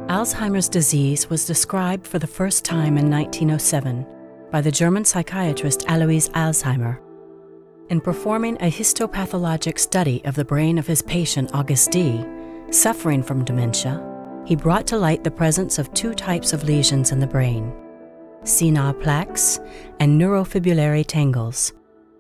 Alzheimer's disease was described for the first time in 1907 by the German psychiatrist Alois Alzheimer. In performing a histopathologic study of the brain of his patient August D., suffering from dementia, he brought to light the presence of two types of lesions in the brain, senile plaques and neurofibrillary tangles.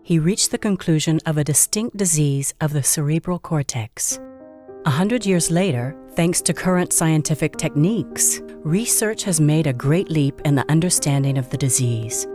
He reached the conclusion of a distinct disease of the cerebral cortex. 100 years later, thanks to current scientific techniques, research has made a great leap in the understanding of the disease.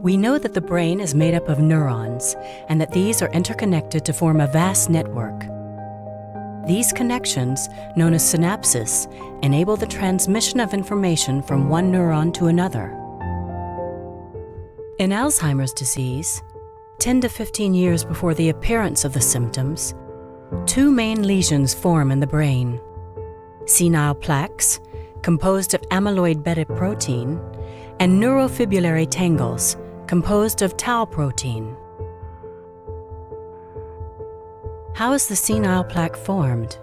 We know that the brain is made up of neurons and that these are interconnected to form a vast network. These connections, known as synapses, enable the transmission of information from one neuron to another. In Alzheimer's disease, 10 to 15 years before the appearance of the symptoms, two main lesions form in the brain: senile plaques, composed of amyloid beta protein, and neurofibrillary tangles, composed of tau protein. How is the senile plaque formed?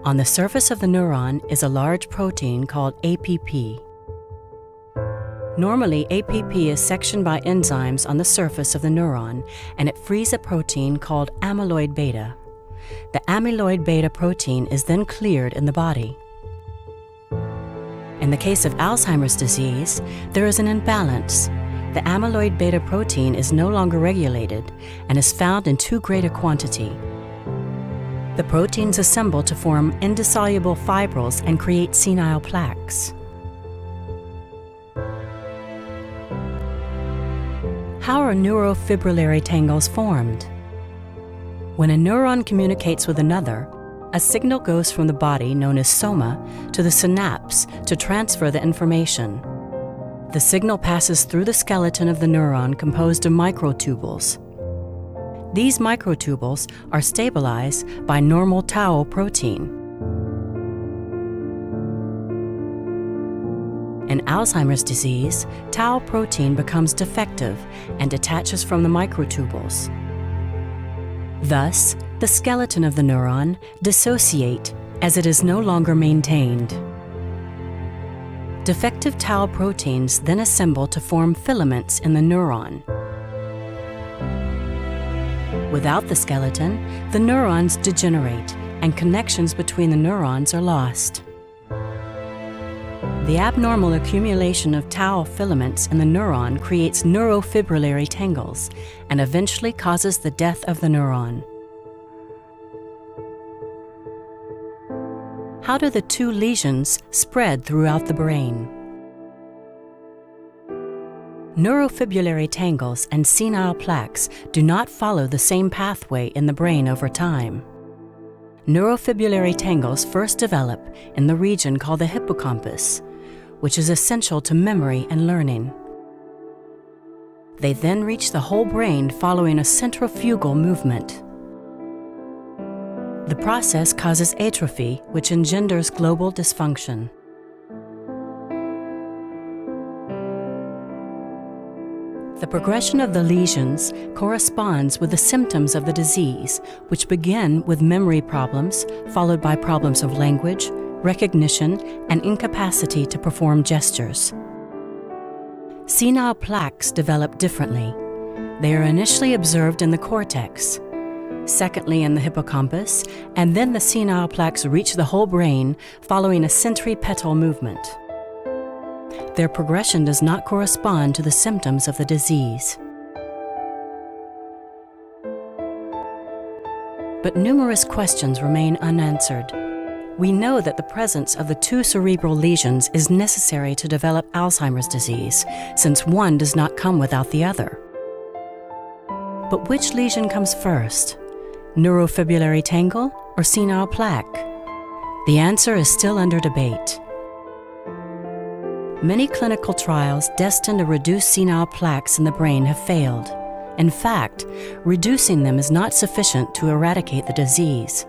On the surface of the neuron is a large protein called APP. Normally, APP is sectioned by enzymes on the surface of the neuron, and it frees a protein called amyloid beta. The amyloid beta protein is then cleared in the body. In the case of Alzheimer's disease, there is an imbalance. The amyloid beta protein is no longer regulated and is found in too great a quantity. The proteins assemble to form indissoluble fibrils and create senile plaques. How are neurofibrillary tangles formed? When a neuron communicates with another, a signal goes from the body, known as soma, to the synapse to transfer the information. The signal passes through the skeleton of the neuron composed of microtubules. These microtubules are stabilized by normal tau protein. In Alzheimer's disease, tau protein becomes defective and detaches from the microtubules. Thus, the skeleton of the neuron dissociates as it is no longer maintained. Defective tau proteins then assemble to form filaments in the neuron. Without the skeleton, the neurons degenerate and connections between the neurons are lost. The abnormal accumulation of tau filaments in the neuron creates neurofibrillary tangles and eventually causes the death of the neuron. How do the two lesions spread throughout the brain? Neurofibrillary tangles and senile plaques do not follow the same pathway in the brain over time. Neurofibrillary tangles first develop in the region called the hippocampus, which is essential to memory and learning. They then reach the whole brain following a centrifugal movement. The process causes atrophy, which engenders global dysfunction. The progression of the lesions corresponds with the symptoms of the disease, which begin with memory problems, followed by problems of language, recognition, and incapacity to perform gestures. Senile plaques develop differently. They are initially observed in the cortex, secondly in the hippocampus, and then the senile plaques reach the whole brain following a centripetal movement. Their progression does not correspond to the symptoms of the disease. But numerous questions remain unanswered. We know that the presence of the two cerebral lesions is necessary to develop Alzheimer's disease, since one does not come without the other. But which lesion comes first? Neurofibrillary tangle or senile plaque? The answer is still under debate. Many clinical trials destined to reduce senile plaques in the brain have failed. In fact, reducing them is not sufficient to eradicate the disease.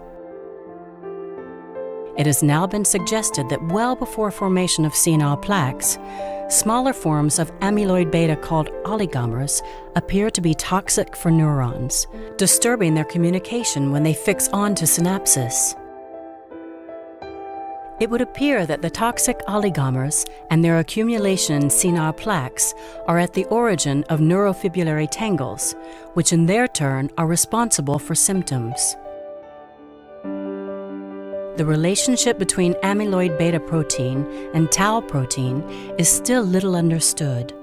It has now been suggested that well before formation of senile plaques, smaller forms of amyloid beta called oligomers appear to be toxic for neurons, disturbing their communication when they fix onto synapses. It would appear that the toxic oligomers and their accumulation in senile plaques are at the origin of neurofibrillary tangles, which in their turn are responsible for symptoms. The relationship between amyloid beta protein and tau protein is still little understood.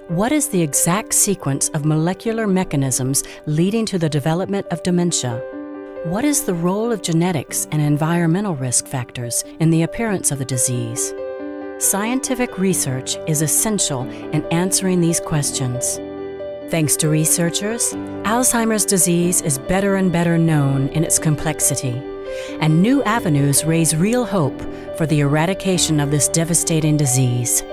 What is the exact sequence of molecular mechanisms leading to the development of dementia? What is the role of genetics and environmental risk factors in the appearance of the disease? Scientific research is essential in answering these questions. Thanks to researchers, Alzheimer's disease is better and better known in its complexity, and new avenues raise real hope for the eradication of this devastating disease.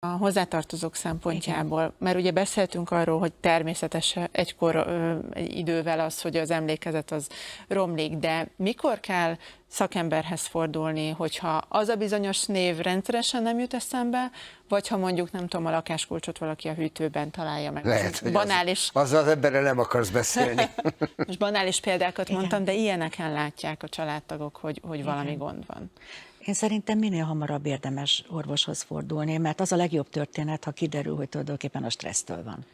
A hozzátartozók szempontjából, mert ugye beszéltünk arról, hogy természetes egy idővel az, hogy az emlékezet az romlik, de mikor kell szakemberhez fordulni, hogyha az a bizonyos név rendszeresen nem jut eszembe, vagy ha mondjuk, nem tudom, a lakáskulcsot valaki a hűtőben találja meg. Lehet, hogy banális... azzal az emberrel nem akarsz beszélni. Most banális példákat mondtam, de ilyeneken látják a családtagok, hogy valami gond van. Én szerintem minél hamarabb érdemes orvoshoz fordulni, mert az a legjobb történet, ha kiderül, hogy tulajdonképpen a stressztől van.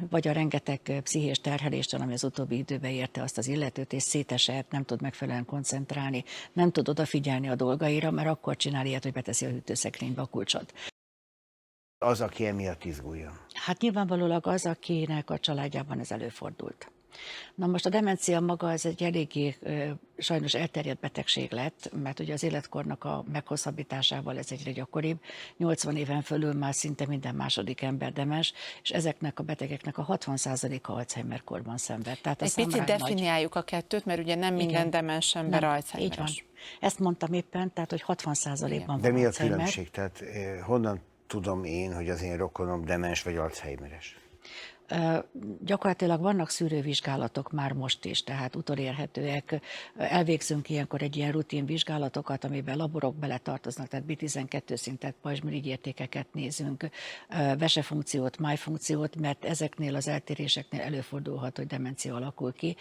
Vagy a rengeteg pszichés terheléstől, ami az utóbbi időben érte azt az illetőt, és szétesett, nem tud megfelelően koncentrálni, nem tud odafigyelni a dolgaira, mert akkor csinál ilyet, hogy beteszi a hűtőszekrénybe a kulcsot. Az, aki emiatt izguljon. Hát nyilvánvalólag az, akinek a családjában ez előfordult. Na most a demencia maga az egy eléggé sajnos elterjedt betegség lett, mert ugye az életkornak a meghosszabbításával ez egyre gyakoribb. 80 éven fölül már szinte minden második ember demens, és ezeknek a betegeknek a 60%-a Alzheimer-korban szenved. Tehát egy picit definiáljuk a kettőt, mert ugye nem minden demens ember Alzheimeres. Így van. Ezt mondtam éppen, tehát hogy 60%-ban van. De mi a Alzheimer. különbség? Tehát honnan tudom én, hogy az én rokonom demens vagy Alzheimeres? Gyakorlatilag vannak szűrővizsgálatok már most is, tehát utolérhetőek. Elvégzünk ilyenkor egy ilyen rutin vizsgálatokat, amiben laborok beletartoznak, tehát B12 szintet, pajzsmirigy értékeket nézünk, vesefunkciót, májfunkciót, mert ezeknél az eltéréseknél előfordulhat, hogy demencia alakul ki.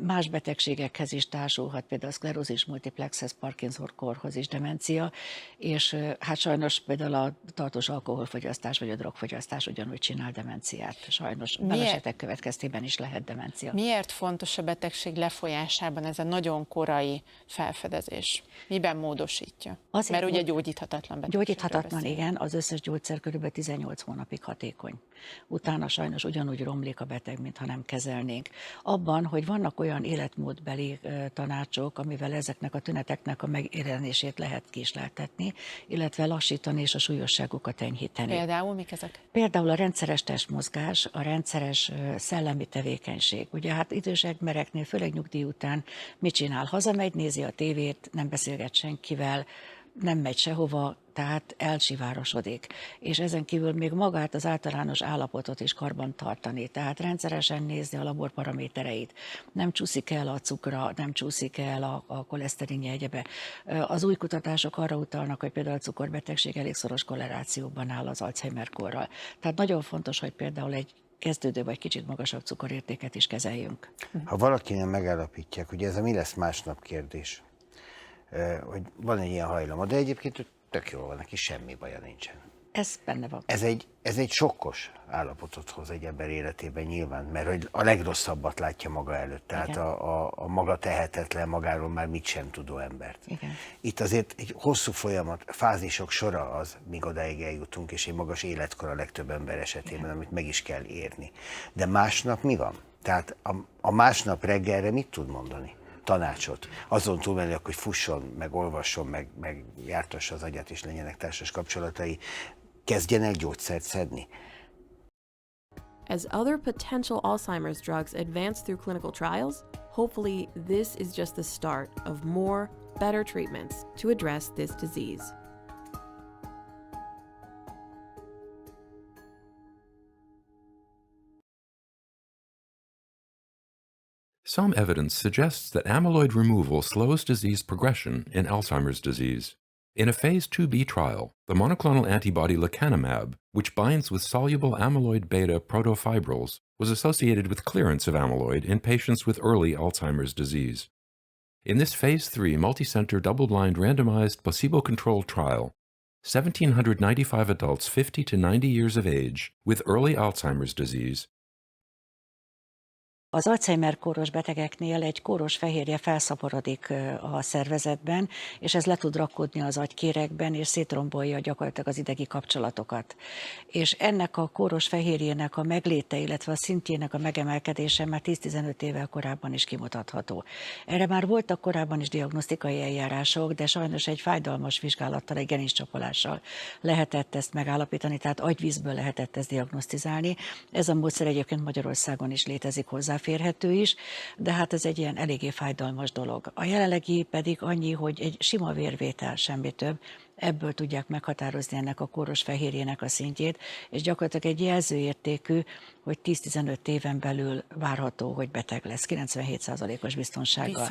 Más betegségekhez is társulhat, például a szklerózis multiplexhez, Parkinson-korhoz is demencia, és hát sajnos például a tartós alkoholfogyasztás vagy a drogfogyasztás ugyanúgy csinál demenciát. Sajnos balesetek következtében is lehet demencia. Miért fontos a betegség lefolyásában ez a nagyon korai felfedezés? Miben módosítja? Azért, mert ugye gyógyíthatatlan betegség. Gyógyíthatatlan, igen, az összes gyógyszer kb. 18 hónapig hatékony. Utána sajnos ugyanúgy romlik a beteg, mintha nem kezelnénk. Abban, hogy vannak olyan életmódbeli tanácsok, amivel ezeknek a tüneteknek a megjelenését lehet késleltetni, illetve lassítani és a súlyosságukat enyhíteni. Például mik ezek? Például a rendszeres testmozgás, a rendszeres szellemi tevékenység. Ugye hát idős embereknél, főleg nyugdíj után mit csinál? Hazamegy, nézi a tévét, nem beszélget senkivel, nem megy sehova, tehát elsivárosodik. És ezen kívül még magát az általános állapotot is karban tartani, tehát rendszeresen nézni a laborparamétereit. Nem csúszik el a cukra, nem csúszik el a koleszterinje egyebe. Az új kutatások arra utalnak, hogy például a cukorbetegség elég szoros korrelációban áll az Alzheimer-korral. Tehát nagyon fontos, hogy például egy kezdődő vagy kicsit magasabb cukorértéket is kezeljünk. Ha valakinek megállapítják, hogy ez a mi lesz másnap kérdés, hogy van egy ilyen hajlama, de egyébként tök jól van, neki semmi baja nincsen. Ez benne van. Ez egy sokkos állapotot hoz egy ember életében nyilván, mert hogy a legrosszabbat látja maga előtt, tehát a maga tehetetlen, magáról már mit sem tudó embert. Igen. Itt azért egy hosszú folyamat, fázisok sora az, míg odáig eljutunk, és egy magas életkor a legtöbb ember esetében, igen, amit meg is kell érni. De másnap mi van? Tehát a másnap reggelre mit tud mondani? Tanácsot. Azon túlmenőleg, hogy fusson, meg olvasson, meg jártassa az agyát, és legyenek társas kapcsolatai, kezdjenek gyógyszert szedni. As other potential Alzheimer's drugs advance through clinical trials, hopefully this is just the start of more, better treatments to address this disease. Some evidence suggests that amyloid removal slows disease progression in Alzheimer's disease. In a phase 2b trial, the monoclonal antibody lecanemab, which binds with soluble amyloid beta protofibrils, was associated with clearance of amyloid in patients with early Alzheimer's disease. In this phase 3 multicenter double-blind randomized placebo-controlled trial, 1,795 adults 50 to 90 years of age with early Alzheimer's disease. Az Alzheimer kóros betegeknél egy kóros fehérje felszaporodik a szervezetben, és ez le tud rakódni az agykérekben, és szétrombolja gyakorlatilag az idegi kapcsolatokat. És ennek a kóros fehérjének a megléte, illetve a szintjének a megemelkedése már 10-15 évvel korábban is kimutatható. Erre már voltak korábban is diagnosztikai eljárások, de sajnos egy fájdalmas vizsgálattal, egy geniszcsapolással lehetett ezt megállapítani, tehát agyvízből lehetett ezt diagnosztizálni. Ez a módszer egyébként Magyarországon is létezik hozzá, férhető is, de hát ez egy ilyen eléggé fájdalmas dolog. A jelenlegi pedig annyi, hogy egy sima vérvétel, semmi több, ebből tudják meghatározni ennek a kóros fehérjének a szintjét, és gyakorlatilag egy jelzőértékű, hogy 10-15 éven belül várható, hogy beteg lesz, 97%-os biztonsággal.